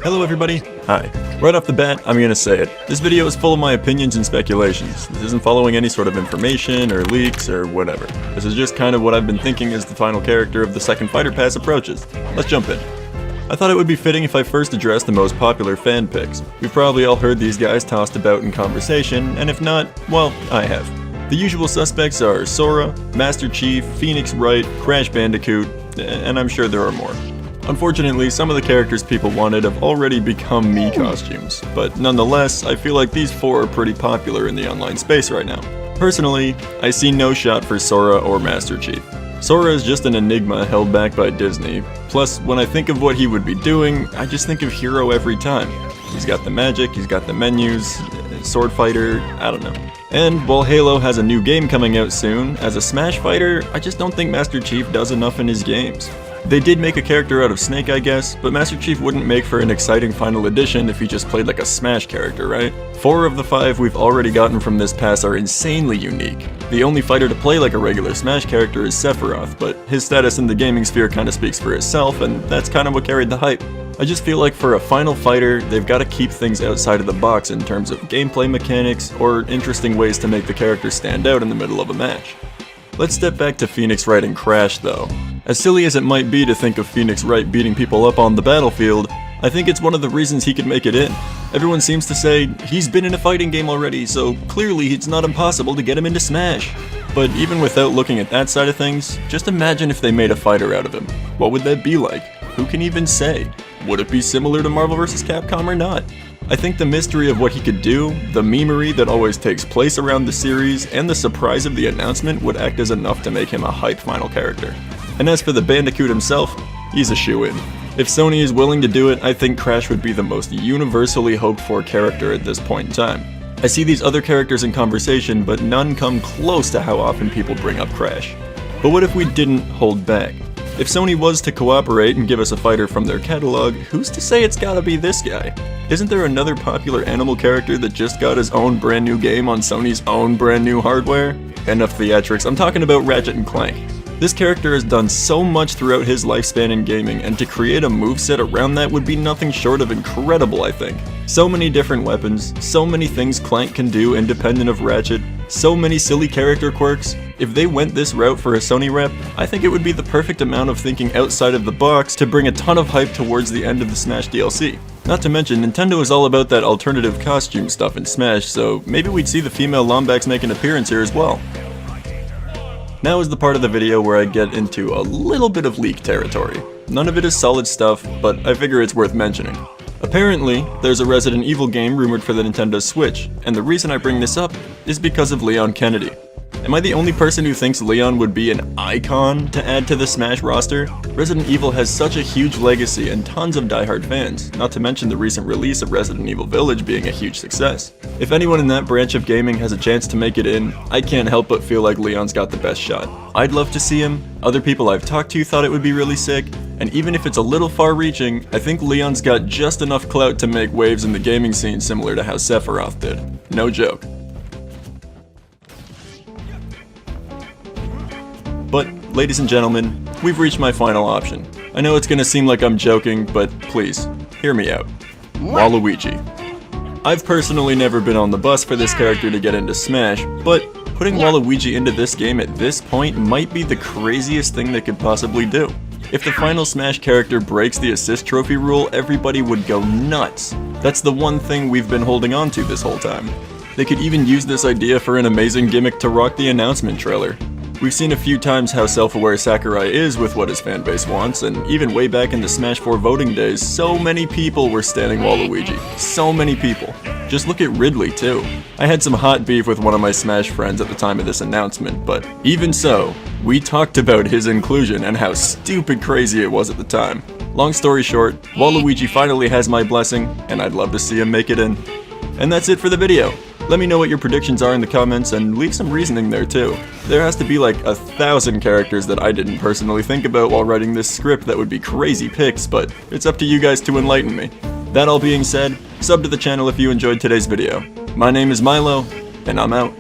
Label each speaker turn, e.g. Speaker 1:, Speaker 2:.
Speaker 1: Hello everybody. Hi. Right off the bat, I'm gonna say it. This video is full of my opinions and speculations. This isn't following any sort of information or leaks or whatever. This is just kind of what I've been thinking as the final character of the second Fighter Pass approaches. Let's jump in. I thought it would be fitting if I first addressed the most popular fan picks. We've probably all heard these guys tossed about in conversation, and if not, well, I have. The usual suspects are Sora, Master Chief, Phoenix Wright, Crash Bandicoot, and I'm sure there are more. Unfortunately, some of the characters people wanted have already become Mii costumes, but nonetheless, I feel like these four are pretty popular in the online space right now. Personally, I see no shot for Sora or Master Chief. Sora is just an enigma held back by Disney, plus when I think of what he would be doing, I just think of Hero every time. He's got the magic, he's got the menus, sword fighter, I don't know. And while Halo has a new game coming out soon, as a Smash fighter, I just don't think Master Chief does enough in his games. They did make a character out of Snake, I guess, but Master Chief wouldn't make for an exciting final edition if he just played like a Smash character, right? 4 of the 5 we've already gotten from this pass are insanely unique. The only fighter to play like a regular Smash character is Sephiroth, but his status in the gaming sphere kinda speaks for itself, and that's kinda what carried the hype. I just feel like for a final fighter, they've gotta keep things outside of the box in terms of gameplay mechanics or interesting ways to make the character stand out in the middle of a match. Let's step back to Phoenix Wright and Crash though. As silly as it might be to think of Phoenix Wright beating people up on the battlefield, I think it's one of the reasons he could make it in. Everyone seems to say, he's been in a fighting game already, so clearly it's not impossible to get him into Smash. But even without looking at that side of things, just imagine if they made a fighter out of him. What would that be like? Who can even say? Would it be similar to Marvel vs. Capcom or not? I think the mystery of what he could do, the memery that always takes place around the series, and the surprise of the announcement would act as enough to make him a hype final character. And as for the Bandicoot himself, he's a shoo-in. If Sony is willing to do it, I think Crash would be the most universally hoped for character at this point in time. I see these other characters in conversation, but none come close to how often people bring up Crash. But what if we didn't hold back? If Sony was to cooperate and give us a fighter from their catalog, who's to say it's gotta be this guy? Isn't there another popular animal character that just got his own brand new game on Sony's own brand new hardware? Enough theatrics, I'm talking about Ratchet & Clank. This character has done so much throughout his lifespan in gaming, and to create a moveset around that would be nothing short of incredible, I think. So many different weapons, so many things Clank can do independent of Ratchet, so many silly character quirks. If they went this route for a Sony rep, I think it would be the perfect amount of thinking outside of the box to bring a ton of hype towards the end of the Smash DLC. Not to mention, Nintendo is all about that alternative costume stuff in Smash, so maybe we'd see the female Lombax make an appearance here as well. Now is the part of the video where I get into a little bit of leak territory. None of it is solid stuff, but I figure it's worth mentioning. Apparently, there's a Resident Evil game rumored for the Nintendo Switch, and the reason I bring this up is because of Leon Kennedy. Am I the only person who thinks Leon would be an icon to add to the Smash roster? Resident Evil has such a huge legacy and tons of diehard fans, not to mention the recent release of Resident Evil Village being a huge success. If anyone in that branch of gaming has a chance to make it in, I can't help but feel like Leon's got the best shot. I'd love to see him, other people I've talked to thought it would be really sick, and even if it's a little far-reaching, I think Leon's got just enough clout to make waves in the gaming scene similar to how Sephiroth did. No joke. But, ladies and gentlemen, we've reached my final option. I know it's gonna seem like I'm joking, but please, hear me out. Waluigi. I've personally never been on the bus for this character to get into Smash, but putting Waluigi into this game at this point might be the craziest thing they could possibly do. If the final Smash character breaks the assist trophy rule, everybody would go nuts. That's the one thing we've been holding on to this whole time. They could even use this idea for an amazing gimmick to rock the announcement trailer. We've seen a few times how self-aware Sakurai is with what his fanbase wants, and even way back in the Smash 4 voting days, so many people were standing Waluigi. So many people. Just look at Ridley too. I had some hot beef with one of my Smash friends at the time of this announcement, but even so, we talked about his inclusion and how stupid crazy it was at the time. Long story short, Waluigi finally has my blessing, and I'd love to see him make it in. And that's it for the video. Let me know what your predictions are in the comments, and leave some reasoning there too. There has to be like 1,000 characters that I didn't personally think about while writing this script that would be crazy picks, but it's up to you guys to enlighten me. That all being said, sub to the channel if you enjoyed today's video. My name is Milo, and I'm out.